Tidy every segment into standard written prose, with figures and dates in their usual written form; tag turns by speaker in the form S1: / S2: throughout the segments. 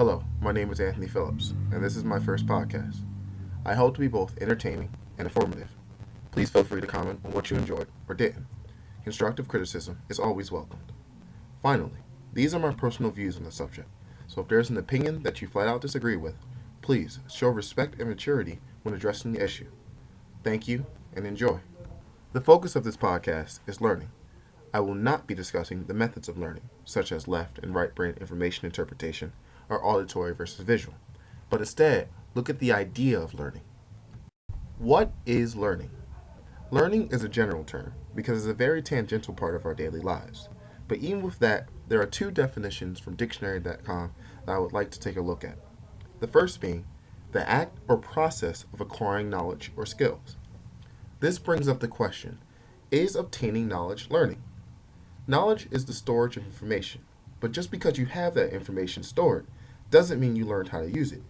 S1: Hello, my name is Anthony Phillips, and this is my first podcast. I hope to be both entertaining and informative. Please feel free to comment on what you enjoyed or didn't. Constructive criticism is always welcomed. Finally, these are my personal views on the subject, so if there's an opinion that you flat out disagree with, please show respect and maturity when addressing the issue. Thank you and enjoy. The focus of this podcast is learning. I will not be discussing the methods of learning, such as left and right brain information interpretation or auditory versus visual, but instead look at the idea of learning. What is learning? Learning is a general term because it's a very tangential part of our daily lives. But even with that, there are two definitions from dictionary.com that I would like to take a look at. The first being the act or process of acquiring knowledge or skills. This brings up the question, is obtaining knowledge learning? Knowledge is the storage of information, but just because you have that information stored doesn't mean you learned how to use it.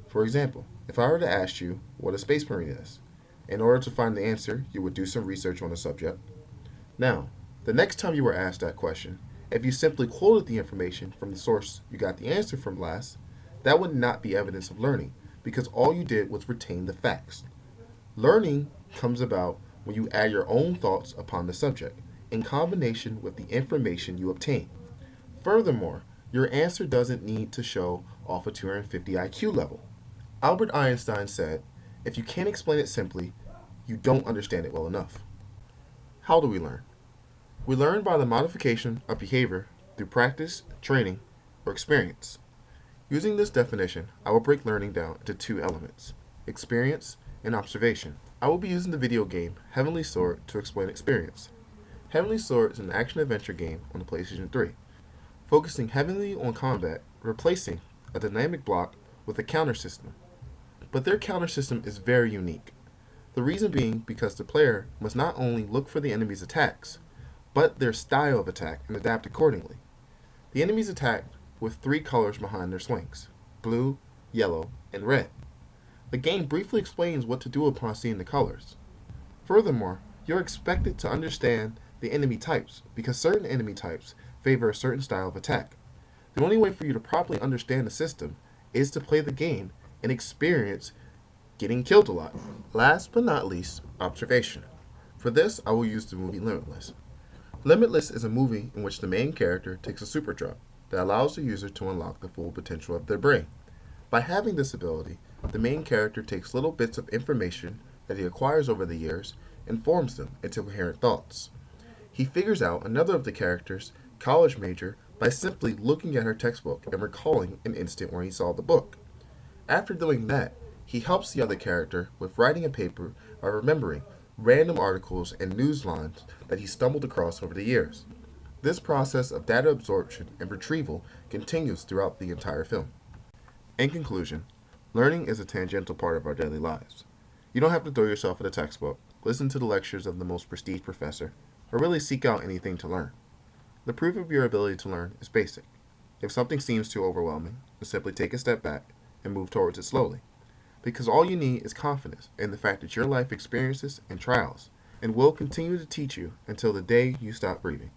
S1: For example, if I were to ask you what a space marine is, in order to find the answer, you would do some research on the subject. Now, the next time you were asked that question, if you simply quoted the information from the source you got the answer from last, that would not be evidence of learning because all you did was retain the facts. Learning comes about when you add your own thoughts upon the subject in combination with the information you obtain. Furthermore, your answer doesn't need to show off a 250 IQ level. Albert Einstein said, if you can't explain it simply, you don't understand it well enough. How do we learn? We learn by the modification of behavior through practice, training, or experience. Using this definition, I will break learning down into two elements, experience and observation. I will be using the video game Heavenly Sword to explain experience. Heavenly Sword is an action-adventure game on the PlayStation 3, focusing heavily on combat, replacing a dynamic block with a counter system. But their counter system is very unique. The reason being because the player must not only look for the enemy's attacks, but their style of attack and adapt accordingly. The enemies attack with three colors behind their swings, blue, yellow, and red. The game briefly explains what to do upon seeing the colors. Furthermore, you're expected to understand the enemy types because certain enemy types favor a certain style of attack. The only way for you to properly understand the system is to play the game and experience getting killed a lot. Last but not least, observation. For this, I will use the movie Limitless. Limitless is a movie in which the main character takes a super drug that allows the user to unlock the full potential of their brain. By having this ability, the main character takes little bits of information that he acquires over the years and forms them into coherent thoughts. He figures out another of the character's college major by simply looking at her textbook and recalling an instant where he saw the book. After doing that, he helps the other character with writing a paper by remembering random articles and news lines that he stumbled across over the years. This process of data absorption and retrieval continues throughout the entire film. In conclusion, learning is a tangential part of our daily lives. You don't have to throw yourself at a textbook, listen to the lectures of the most prestige professor, or really seek out anything to learn. The proof of your ability to learn is basic. If something seems too overwhelming, just simply take a step back and move towards it slowly. Because all you need is confidence in the fact that your life experiences and trials and will continue to teach you until the day you stop breathing.